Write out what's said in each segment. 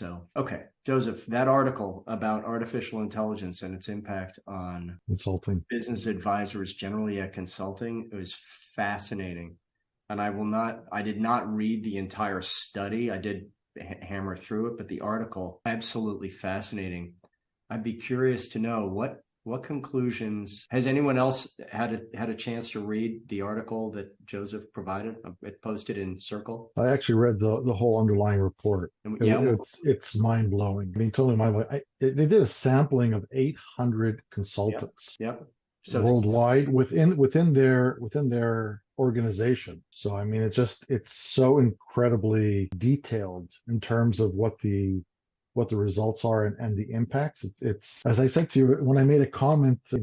So, okay, Joseph, that article about artificial intelligence and its impact on consulting business advisors generally at consulting, it was fascinating. And I did not read the entire study. I did hammer through it, but the article, absolutely fascinating. I'd be curious to know what conclusions has anyone else had a chance to read the article that Joseph provided? It posted in Circle. I actually read the whole underlying report. Yeah, It's mind blowing. I mean, totally mind blowing. They did a sampling of 800 consultants yep. So worldwide within their organization. So I mean, it's so incredibly detailed in terms of what the results are and the impacts. It's as I said to you when I made a comment, a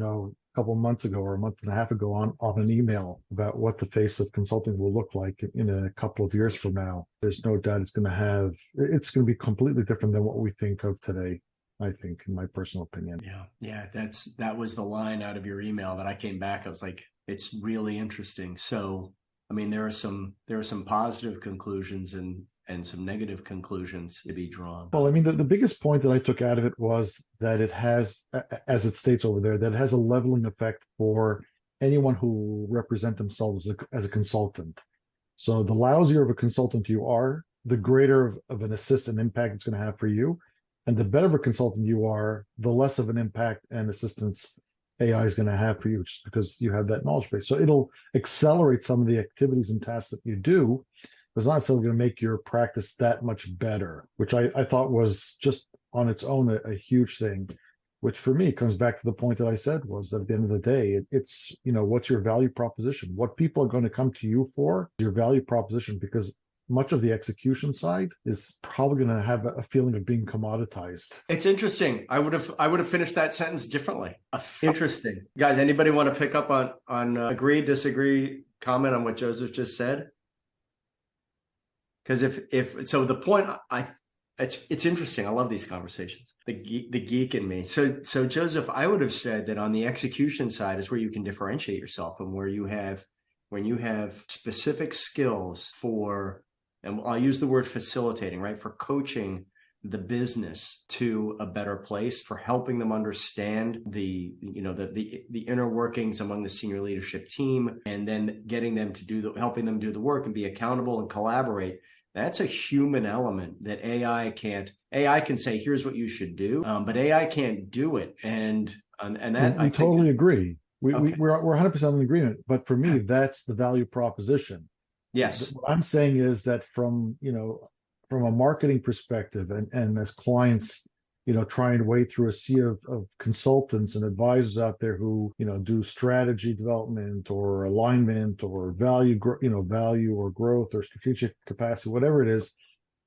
couple of months ago or a month and a half ago on an email about what the face of consulting will look like in a couple of years from now. There's no doubt it's going to be completely different than what we think of today. I think, in my personal opinion. Yeah, that was the line out of your email that I came back. I was like, it's really interesting. So, I mean, there are some positive conclusions and some negative conclusions to be drawn. Well, I mean, the biggest point that I took out of it was that it has, as it states over there, that it has a leveling effect for anyone who represent themselves as a consultant. So the lousier of a consultant you are, the greater of an assist and impact it's going to have for you. And the better of a consultant you are, the less of an impact and assistance AI is going to have for you, just because you have that knowledge base. So it'll accelerate some of the activities and tasks that you do. It's not necessarily going to make your practice that much better, which I thought was just on its own a huge thing, which for me comes back to the point that I said was that at the end of the day, it's, what's your value proposition? What people are going to come to you for is your value proposition, because much of the execution side is probably going to have a feeling of being commoditized. It's interesting. I would have finished that sentence differently. Interesting. Guys, anybody want to pick up on agree, disagree, comment on what Joseph just said? Because if so, the point it's interesting. I love these conversations. The geek in me. So Joseph, I would have said that on the execution side is where you can differentiate yourself, and where you have specific skills for, and I'll use the word facilitating, right? For coaching the business to a better place, for helping them understand the inner workings among the senior leadership team, and then getting them to helping them do the work and be accountable and collaborate. That's a human element that AI can't. AI can say, here's what you should do, but AI can't do it. And that we totally agree. We're 100% in agreement. But for me, that's the value proposition. Yes. What I'm saying is that from a marketing perspective, and as clients, trying to wade through a sea of consultants and advisors out there who, do strategy development or alignment or value or growth or strategic capacity, whatever it is,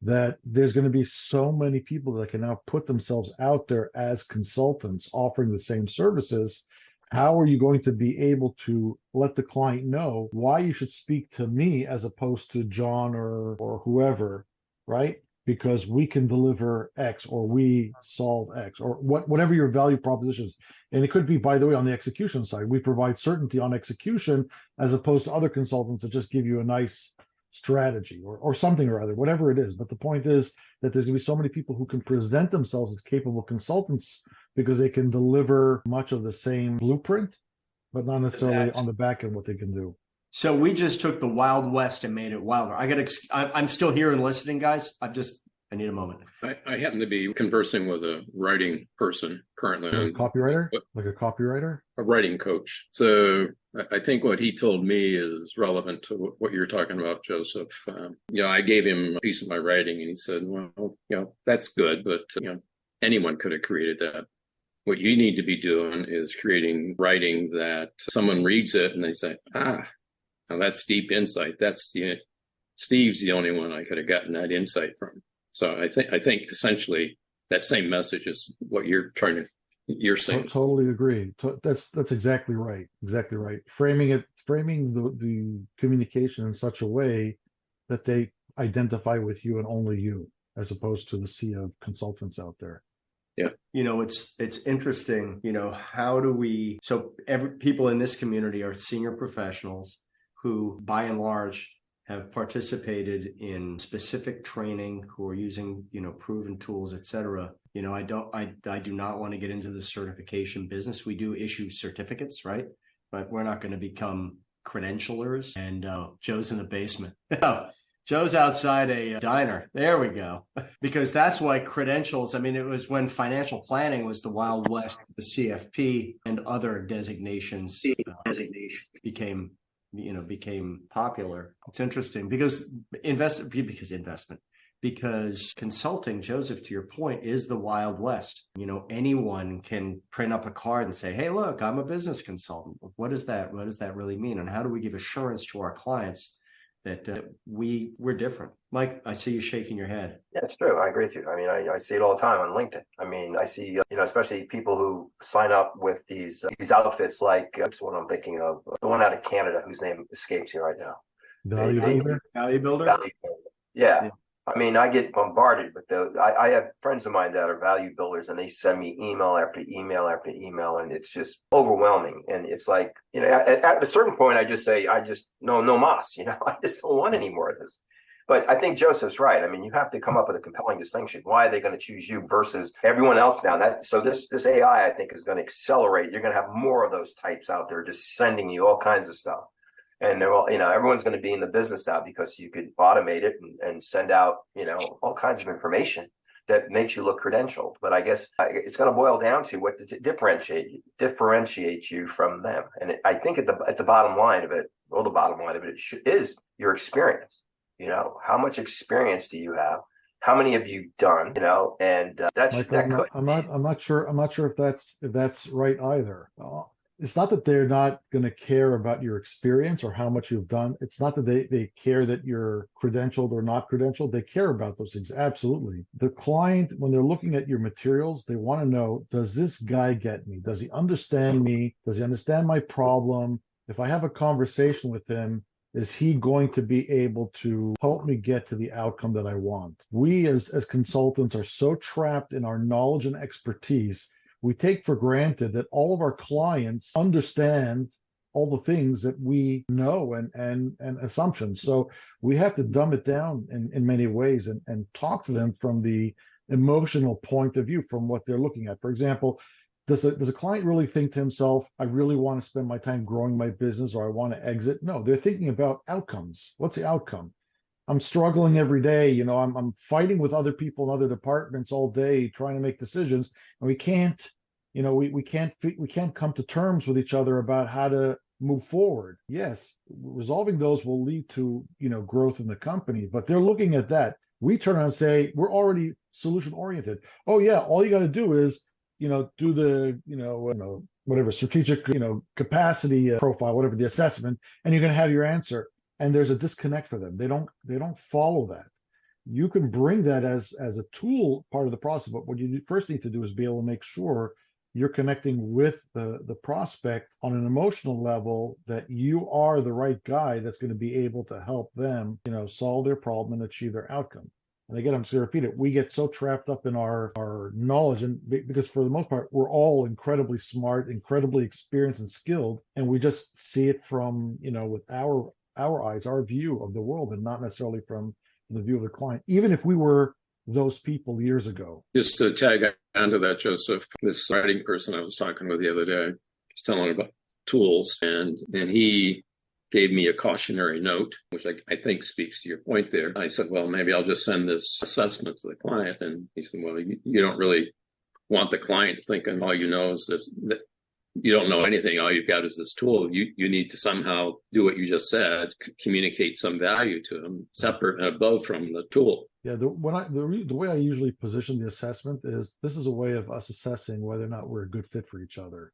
that there's going to be so many people that can now put themselves out there as consultants offering the same services. How are you going to be able to let the client know why you should speak to me as opposed to John or whoever, right? Because we can deliver X, or we solve X, or whatever your value proposition is. And it could be, by the way, on the execution side, we provide certainty on execution as opposed to other consultants that just give you a nice strategy or something or other, whatever it is. But the point is that there's going to be so many people who can present themselves as capable consultants because they can deliver much of the same blueprint, but not necessarily on the back end what they can do. So we just took the Wild West and made it wilder. I'm still here and listening, guys. I need a moment. I happen to be conversing with a writing person currently. Like a copywriter? Like a copywriter? A writing coach. So I think what he told me is relevant to what you're talking about, Joseph. I gave him a piece of my writing and he said, well, that's good, but anyone could have created that. What you need to be doing is creating writing that someone reads it and they say, now that's deep insight. Steve's the only one I could have gotten that insight from. So I think essentially that same message is what you're saying. Totally agree. That's exactly right. Exactly right. Framing the communication in such a way that they identify with you and only you, as opposed to the sea of consultants out there. Yeah. It's interesting, how do people in this community are senior professionals who by and large have participated in specific training, who are using, proven tools, et cetera. I do not want to get into the certification business. We do issue certificates, right? But we're not going to become credentialers. And Joe's in the basement. Joe's outside a diner. There we go. Because that's why credentials, it was when financial planning was the Wild West, the CFP and other designations became popular. It's interesting because consulting, Joseph, to your point, is the Wild West. Anyone can print up a card and say, hey, look, I'm a business consultant. What does that really mean? And how do we give assurance to our clients that we're different? Mike, I see you shaking your head. Yeah, it's true. I agree with you. I see it all the time on LinkedIn. I see, especially people who sign up with these outfits like what's what I'm thinking of, the one out of Canada whose name escapes me right now. Value builder. Value builder. Yeah. I get bombarded with those. I have friends of mine that are value builders, and they send me email after email after email, and it's just overwhelming. And it's like, at a certain point, I just say, no mas, I just don't want any more of this. But I think Joseph's right. You have to come up with a compelling distinction. Why are they going to choose you versus everyone else now? So this AI, I think, is going to accelerate. You're going to have more of those types out there just sending you all kinds of stuff. And they're all, everyone's going to be in the business now because you could automate it and send out, all kinds of information that makes you look credentialed. But I guess it's going to boil down to what differentiates you from them. And I think at the bottom line of it, is your experience. How much experience do you have? How many have you done? And Michael, I'm not sure if that's right either. It's not that they're not going to care about your experience or how much you've done. It's not that they care that you're credentialed or not credentialed. They care about those things. Absolutely. The client, when they're looking at your materials, they want to know, does this guy get me? Does he understand me? Does he understand my problem? If I have a conversation with him, is he going to be able to help me get to the outcome that I want? We as consultants are so trapped in our knowledge and expertise. We take for granted that all of our clients understand all the things that we know and assumptions. So we have to dumb it down in many ways and talk to them from the emotional point of view, from what they're looking at. For example, does a client really think to himself, I really want to spend my time growing my business, or I want to exit? No, they're thinking about outcomes. What's the outcome? I'm struggling every day. I'm fighting with other people in other departments all day, trying to make decisions, and we can't come to terms with each other about how to move forward. Yes, resolving those will lead to, growth in the company, but they're looking at that. We turn around and say, we're already solution oriented. Oh yeah, all you got to do is, do the, whatever strategic, capacity profile, whatever the assessment, and you're going to have your answer. And there's a disconnect for them. They don't follow that. You can bring that as a tool part of the process, but what you first need to do is be able to make sure you're connecting with the prospect on an emotional level, that you are the right guy that's going to be able to help them, solve their problem and achieve their outcome. And again, I'm just going to repeat it. We get so trapped up in our knowledge, and because for the most part, we're all incredibly smart, incredibly experienced and skilled, and we just see it from, with our eyes, our view of the world, and not necessarily from the view of the client, even if we were those people years ago. Just to tag onto that, Joseph, this writing person I was talking with the other day, I was telling about tools, and he gave me a cautionary note, which I think speaks to your point there. I said, well, maybe I'll just send this assessment to the client. And he said, well, you don't really want the client thinking all you know is this, that you don't know anything. All you've got is this tool. You need to somehow do what you just said, communicate some value to them, separate and above from the tool. Yeah, the way I usually position the assessment is, this is a way of us assessing whether or not we're a good fit for each other.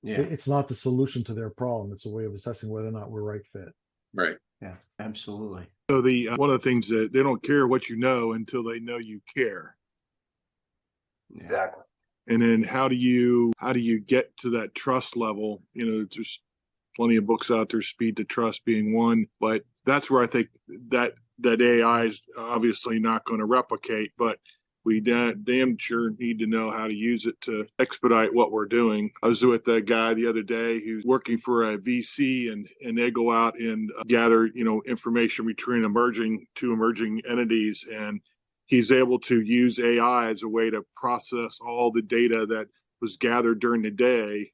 Yeah. It's not the solution to their problem. It's a way of assessing whether or not we're right fit. Right. Yeah, absolutely. So one of the things that they don't care what you know until they know you care. Exactly. And then how do you get to that trust level? There's plenty of books out there, Speed to Trust being one, but that's where I think that AI is obviously not going to replicate, but we damn sure need to know how to use it to expedite what we're doing. I was with a guy the other day who's working for a VC, and they go out and gather, information between two emerging entities, and he's able to use AI as a way to process all the data that was gathered during the day.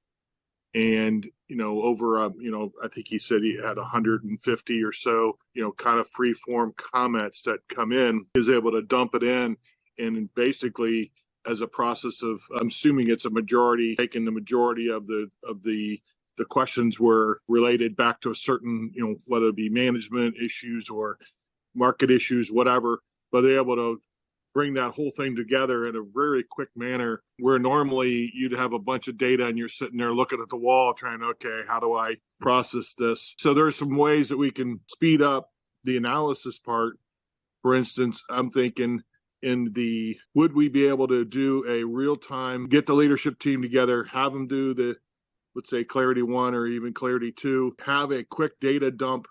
And, I think he said he had 150 or so, kind of free form comments that come in. He was able to dump it in, and basically as a process of, I'm assuming it's a majority, taking the majority of the questions were related back to a certain, whether it be management issues or market issues, whatever, but they're able to bring that whole thing together in a very quick manner, where normally you'd have a bunch of data and you're sitting there looking at the wall trying, okay, how do I process this? So there's some ways that we can speed up the analysis part. For instance, I'm thinking would we be able to do a real time, get the leadership team together, have them do let's say Clarity 1 or even Clarity 2, have a quick data dump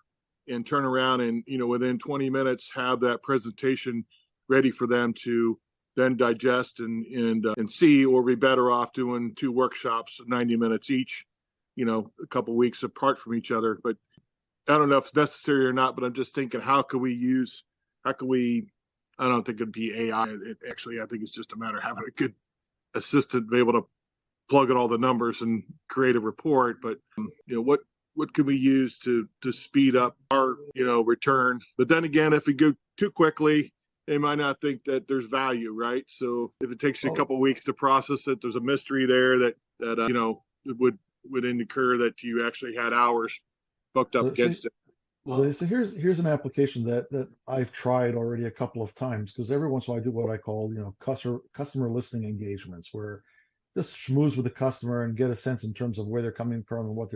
and turn around and, within 20 minutes, have that presentation ready for them to then digest and see, or be better off doing 2 workshops, 90 minutes each, a couple weeks apart from each other. But I don't know if it's necessary or not, but I'm just thinking, I don't think it'd be AI. I think it's just a matter of having a good assistant, be able to plug in all the numbers and create a report. But, what could we use to speed up our, return? But then again, if we go too quickly, they might not think that there's value, right? So if it takes you a couple of weeks to process it, there's a mystery there that would incur that you actually had hours booked up against it. So here's an application that I've tried already a couple of times, because every once in a while I do what I call, customer listening engagements, where just schmooze with the customer and get a sense in terms of where they're coming from and what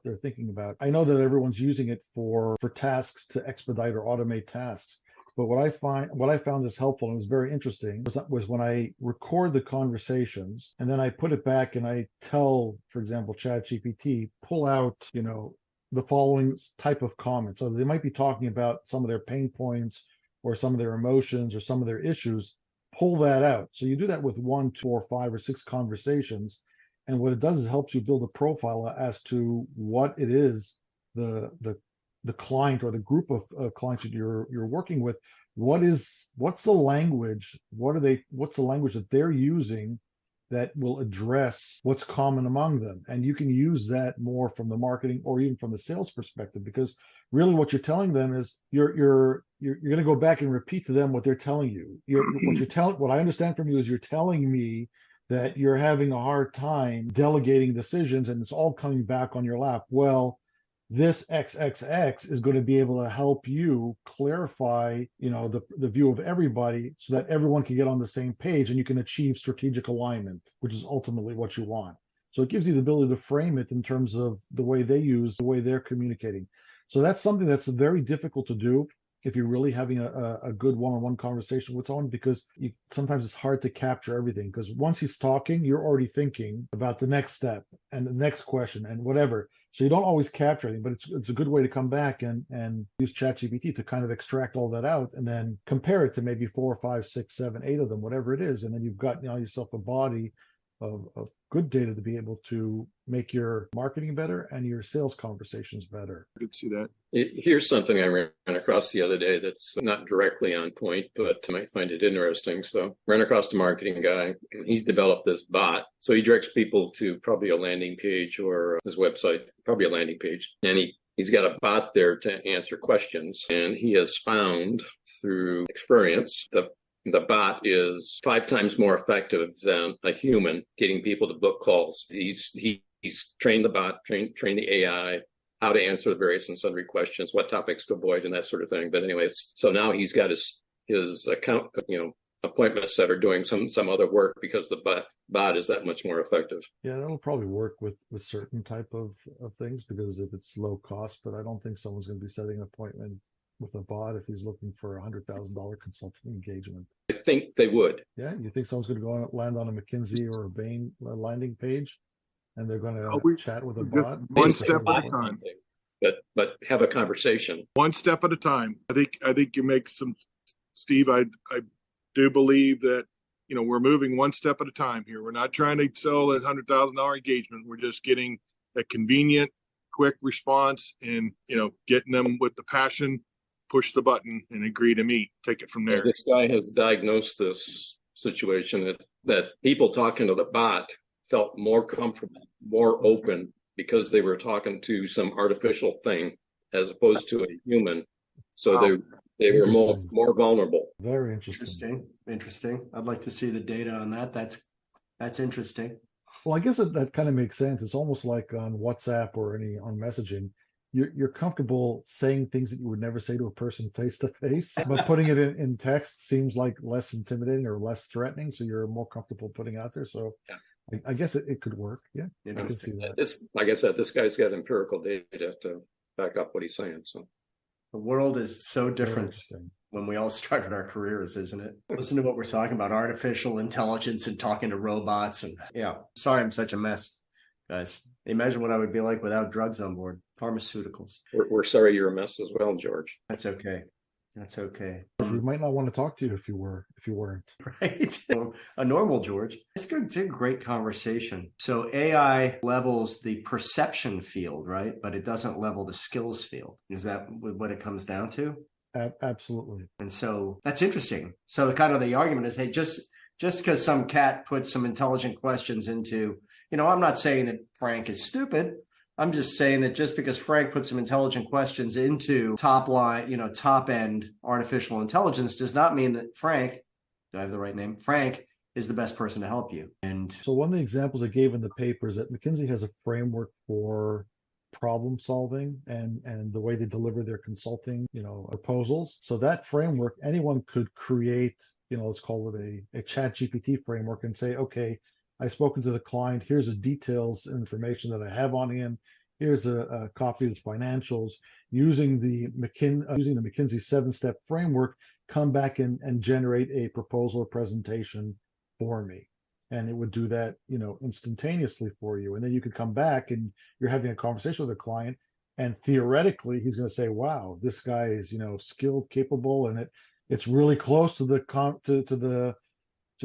they're thinking about. I know that everyone's using it for tasks to expedite or automate tasks. But what I found is helpful and was very interesting was when I record the conversations and then I put it back and I tell, for example, ChatGPT, pull out, the following type of comments. So they might be talking about some of their pain points or some of their emotions or some of their issues. Pull that out. So you do that with 1, 2, or 5 or 6 conversations. And what it does is helps you build a profile as to what it is the client or the group of clients that you're working with. What's the language? What's the language that they're using that will address what's common among them? And you can use that more from the marketing or even from the sales perspective, because really what you're telling them is you're going to go back and repeat to them what they're telling you. What I understand from you is you're telling me that you're having a hard time delegating decisions and it's all coming back on your lap. Well, this XXX is going to be able to help you clarify, the view of everybody so that everyone can get on the same page and you can achieve strategic alignment, which is ultimately what you want. So it gives you the ability to frame it in terms of the way they're communicating. So that's something that's very difficult to do if you're really having a good one-on-one conversation with someone, because sometimes it's hard to capture everything, because once he's talking, you're already thinking about the next step and the next question and whatever. So you don't always capture anything, but it's a good way to come back and use ChatGPT to kind of extract all that out and then compare it to maybe 4, 5, 6, 7, 8 of them, whatever it is. And then you've got yourself a body of good data to be able to make your marketing better and your sales conversations better. I could see that. Here's something I ran across the other day that's not directly on point, but I might find it interesting. So ran across a marketing guy, and he's developed this bot. So he directs people to probably a landing page or his website, probably a landing page. And he's got a bot there to answer questions. And he has found through experience the bot is 5 times more effective than a human getting people to book calls. He's trained the bot, trained the AI, how to answer the various and sundry questions, what topics to avoid, and that sort of thing. But anyway, so now he's got his account, appointments that are doing some other work because the bot is that much more effective. Yeah, that'll probably work with certain type of things, because if it's low cost, but I don't think someone's going to be setting an appointment with a bot if he's looking for $100,000 consulting engagement. I think they would. Yeah, you think someone's going to go land on a McKinsey or a Bain landing page, and they're going to chat with a bot? One step at a time. But have a conversation. One step at a time. I think you make some, Steve. I do believe that we're moving one step at a time here. We're not trying to sell a $100,000 engagement. We're just getting a convenient, quick response and, getting them with the passion, push the button and agree to meet, take it from there. This guy has diagnosed this situation that people talking to the bot felt more comfortable, more open because they were talking to some artificial thing as opposed to a human. So they were more vulnerable. Very interesting. Interesting. I'd like to see the data on that. That's interesting. Well, I guess that kind of makes sense. It's almost like on WhatsApp or on messaging. You're comfortable saying things that you would never say to a person face to face, but putting it in text seems like less intimidating or less threatening. So you're more comfortable putting out there. So I guess it could work. Yeah, I can see that. Like I said, this guy's got empirical data to back up what he's saying. So the world is so different when we all started our careers, isn't it? Listen to what we're talking about, artificial intelligence and talking to robots. And sorry, I'm such a mess, guys. Imagine what I would be like without drugs on board, pharmaceuticals. We're sorry you're a mess as well, George. That's okay. That's okay. We might not want to talk to you if you weren't. Right. A normal George. It's a great conversation. So AI levels the perception field, right? But it doesn't level the skills field. Is that what it comes down to? Absolutely. And so that's interesting. So kind of the argument is, hey, just because some cat puts some intelligent questions into, I'm not saying that Frank is stupid. I'm just saying that just because Frank put some intelligent questions into top end artificial intelligence does not mean that Frank, do I have the right name? Frank is the best person to help you. And so one of the examples I gave in the paper is that McKinsey has a framework for problem solving and the way they deliver their consulting, proposals. So that framework, anyone could create, let's call it a chat GPT framework and say, okay, I've spoken to the client. Here's the details and information that I have on him. Here's a copy of his financials. Using the McKinsey 7-step framework, come back and generate a proposal or presentation for me. And it would do that, instantaneously for you. And then you could come back and you're having a conversation with a client. And theoretically, he's going to say, wow, this guy is, skilled, capable, and it's really close to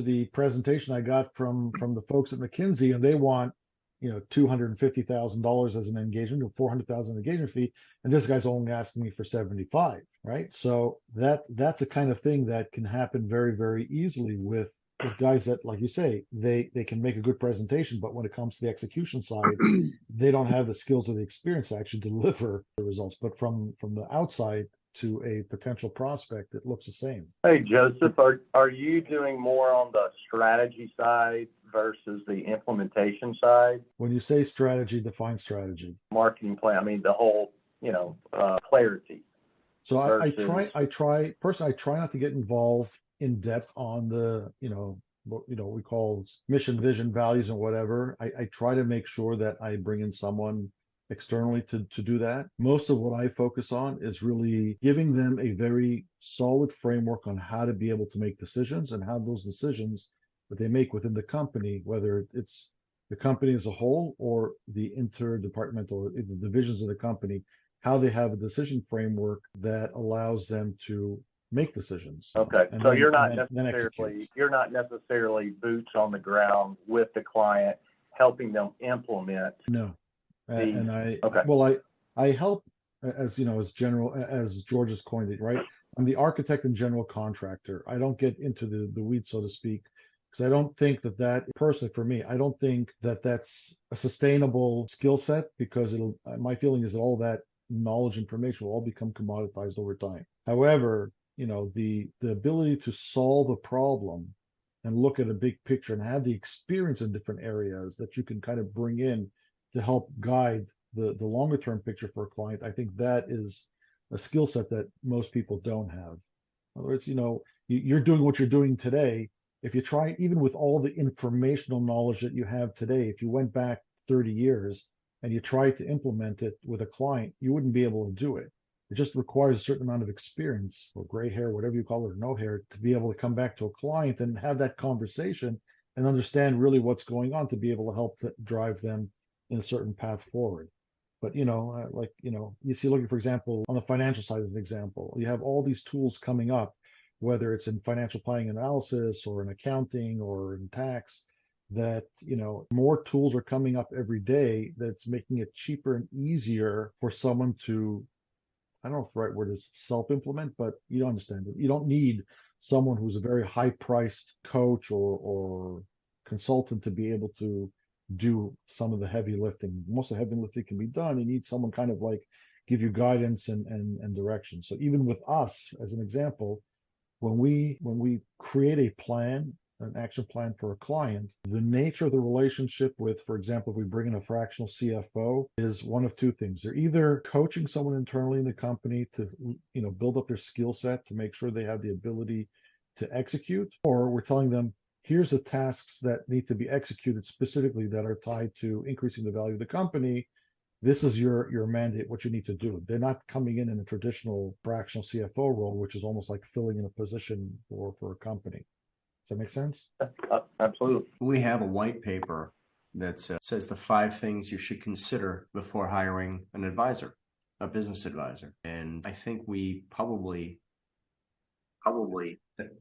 the presentation I got from the folks at McKinsey, and they want, $250,000 as an engagement or $400,000 engagement fee, and this guy's only asking me for 75, right? So that's a kind of thing that can happen very, very easily with guys that, like you say, they can make a good presentation, but when it comes to the execution side, they don't have the skills or the experience to actually deliver the results. But from the outside to a potential prospect, it looks the same. Hey, Joseph, are you doing more on the strategy side versus the implementation side? When you say strategy, define strategy. Marketing plan. I mean, the whole, clarity. So I try not to get involved in depth on the, what we call mission, vision, values, and whatever. I try to make sure that I bring in someone externally to do that. Most of what I focus on is really giving them a very solid framework on how to be able to make decisions and how those decisions that they make within the company, whether it's the company as a whole or the interdepartmental, the divisions of the company, how they have a decision framework that allows them to make decisions. Okay. So you're not necessarily boots on the ground with the client, helping them implement. No. Okay. I help as George has coined it, right? I'm the architect and general contractor. I don't get into the weeds, so to speak, because I don't think that personally for me, I don't think that that's a sustainable skill set, because my feeling is that all that knowledge, information will all become commoditized over time. However, the ability to solve a problem and look at a big picture and have the experience in different areas that you can kind of bring in to help guide the longer term picture for a client, I think that is a skill set that most people don't have. In other words, you're doing what you're doing today. If you try, even with all the informational knowledge that you have today, if you went back 30 years and you tried to implement it with a client, you wouldn't be able to do it. It just requires a certain amount of experience, or gray hair, whatever you call it, or no hair, to be able to come back to a client and have that conversation and understand really what's going on, to be able to help drive them in a certain path forward. But, you see, looking, for example, on the financial side as an example, you have all these tools coming up whether it's in financial planning analysis or in accounting or in tax, that, more tools are coming up every day that's making it cheaper and easier for someone to, I don't know if the right word is self-implement, but you understand it. You don't need someone who's a very high-priced coach or consultant to be able to do some of the heavy lifting. Most of the heavy lifting can be done. You need someone kind of like give you guidance and direction. So even with us, as an example, when we create a plan, an action plan for a client, the nature of the relationship with, for example, if we bring in a fractional CFO, is one of two things. They're either coaching someone internally in the company to, build up their skill set to make sure they have the ability to execute, or we're telling them, here's the tasks that need to be executed specifically that are tied to increasing the value of the company. This is your mandate, what you need to do. They're not coming in a traditional fractional CFO role, which is almost like filling in a position for a company. Does that make sense? Absolutely. We have a white paper that says the 5 things you should consider before hiring an advisor, a business advisor. And I think we probably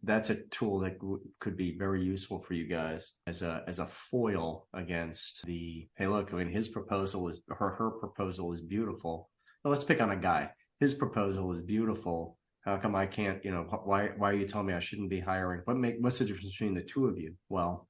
that's a tool that could be very useful for you guys as a foil against the, hey, look, I mean, his proposal is, her proposal is beautiful. Well, let's pick on a guy. His proposal is beautiful. How come I can't, why are you telling me I shouldn't be hiring? What's the difference between the two of you? Well,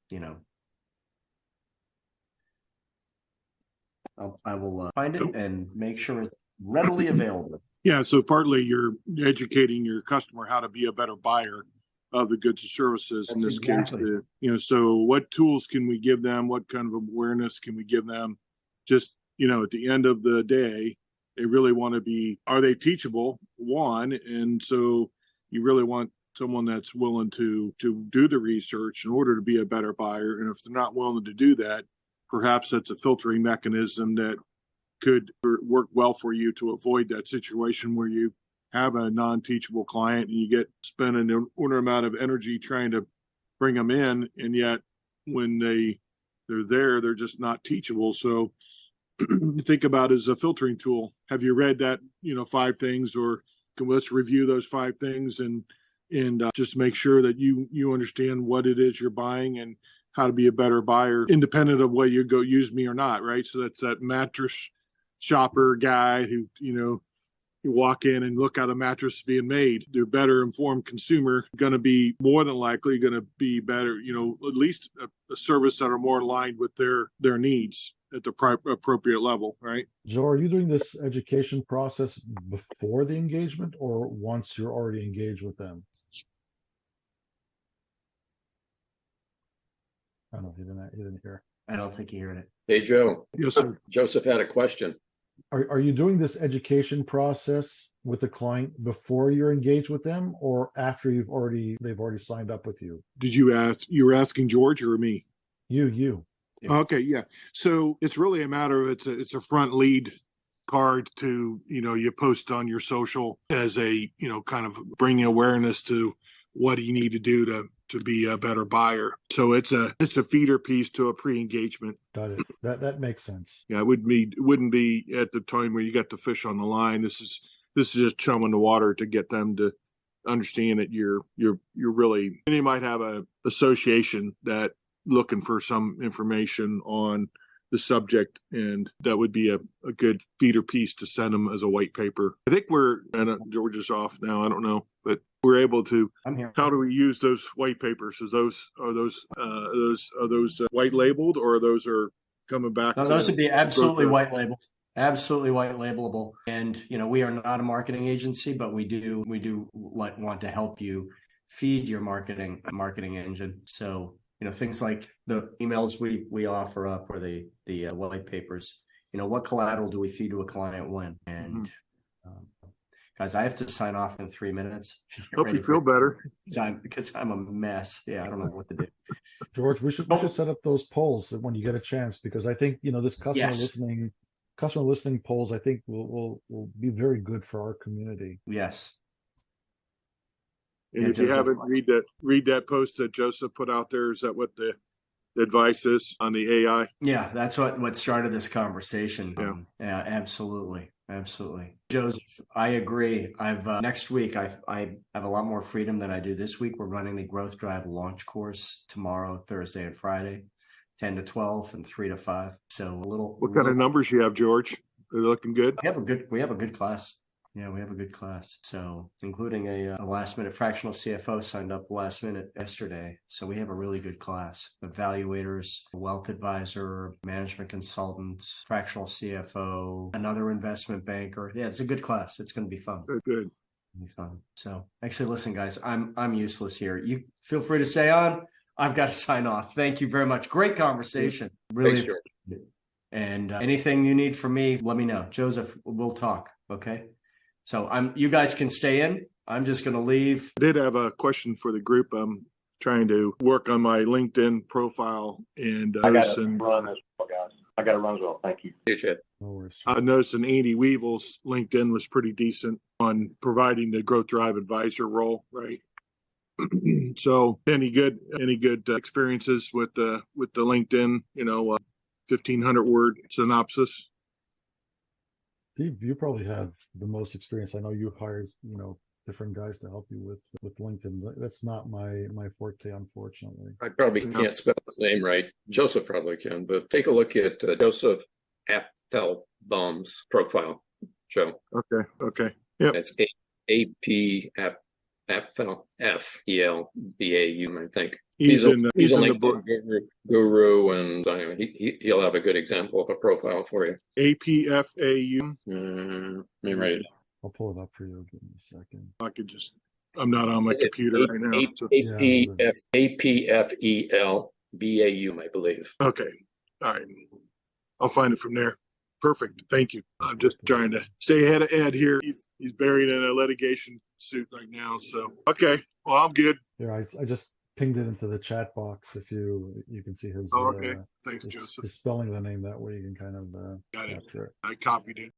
I will find it and make sure it's readily available. Yeah, so partly you're educating your customer how to be a better buyer of the goods and services. That's in this exactly. case. So what tools can we give them? What kind of awareness can we give them? Just, at the end of the day, they really want to be, are they teachable? One, and so you really want someone that's willing to do the research in order to be a better buyer. And if they're not willing to do that, perhaps that's a filtering mechanism that could work well for you to avoid that situation where you have a non-teachable client and you spend an inordinate amount of energy trying to bring them in, and yet when they're there, they're just not teachable. So think about it as a filtering tool. Have you read that 5 things, or let's review those 5 things and just make sure that you understand what it is you're buying and how to be a better buyer, independent of whether you go use me or not, right? So that's that mattress shopper guy who, you walk in and look how the mattress is being made. They're better informed consumer, going to be more than likely going to be better, at least a service that are more aligned with their needs at the appropriate level, right? Joe, are you doing this education process before the engagement or once you're already engaged with them? I don't know if you didn't hear. I don't think you heard it. Hey, Joe. Yes, sir. Joseph had a question. Are you doing this education process with the client before you're engaged with them, or after they've already signed up with you? Did you were asking George or me? You. Yeah. Okay, yeah. So it's really a matter of it's a front lead card to, you post on your social as a, kind of bringing awareness to what do you need to do to be a better buyer. So it's a feeder piece to a pre-engagement. Got it. That makes sense. Yeah, it wouldn't be at the time where you got the fish on the line. This is just chum in the water to get them to understand that you're really, and you might have a association that looking for some information on the subject, and that would be a good feeder piece to send them as a white paper. I think George is off now. I don't know, but we're able to. I'm here. How do we use those white papers? Are those white labeled, or those are coming back? No, those would be absolutely white labeled, absolutely white labelable. And we are not a marketing agency, but we do want to help you feed your marketing engine. So things like the emails we offer up, or the white papers. What collateral do we feed to a client when? And guys, I have to sign off in 3 minutes. Hope you feel better. Because I'm a mess. Yeah, I don't know what to do. George, we should set up those polls when you get a chance, because I think this customer listening polls, I think will be very good for our community. Yes. And if you haven't read that post that Joseph put out there, is that what the advice is on the AI? Yeah, that's what started this conversation. Yeah. Yeah, absolutely. Absolutely. Joseph, I agree. I've next week I have a lot more freedom than I do this week. We're running the Growth Drive launch course tomorrow, Thursday and Friday, 10 to 12 and 3 to 5. So What kind of numbers you have, George? They're looking good. we have a good class. Yeah, we have a good class. So including a last minute fractional CFO signed up last minute yesterday. So we have a really good class. Evaluators, wealth advisor, management consultants, fractional CFO, another investment banker. Yeah, it's a good class. It's going to be fun. Good. It'll be fun. So actually, listen, guys, I'm useless here. You feel free to stay on. I've got to sign off. Thank you very much. Great conversation. Really Thanks, George. appreciate it. And anything you need from me, let me know. Joseph, we'll talk. Okay. So you guys can stay in. I'm just going to leave. I did have a question for the group. I'm trying to work on my LinkedIn profile and I got to run as well, guys. I got to run as well. Thank you. Appreciate it. No worries. I noticed that Andy Weevil's LinkedIn was pretty decent on providing the Growth Drive advisor role, right? So any good experiences with the LinkedIn, 1,500 word synopsis? Steve, you probably have the most experience. I know you hired, different guys to help you with LinkedIn. That's not my forte, unfortunately. I probably can't spell his name right. Joseph probably can, but take a look at Joseph Apfelbaum's profile, Joe. Okay. Yep. That's A-P Apfel, F-E-L-B-A-U, I think. He's in the LinkedIn book. guru, and he'll have a good example of a profile for you. APFAU. Let me write it. I'll pull it up for you. Give me a second. I'm not on my computer right now. So. A-P-F-E-L-B-A-U, I believe. Okay. All right. I'll find it from there. Perfect. Thank you. I'm just trying to stay ahead of Ed here. He's buried in a litigation suit right now. So, okay. Well, I'm good. Yeah, I just pinged it into the chat box. If you can see his, Okay. Thanks, Joseph. his spelling of the name. That way you can kind of Got it. capture it. I copied it.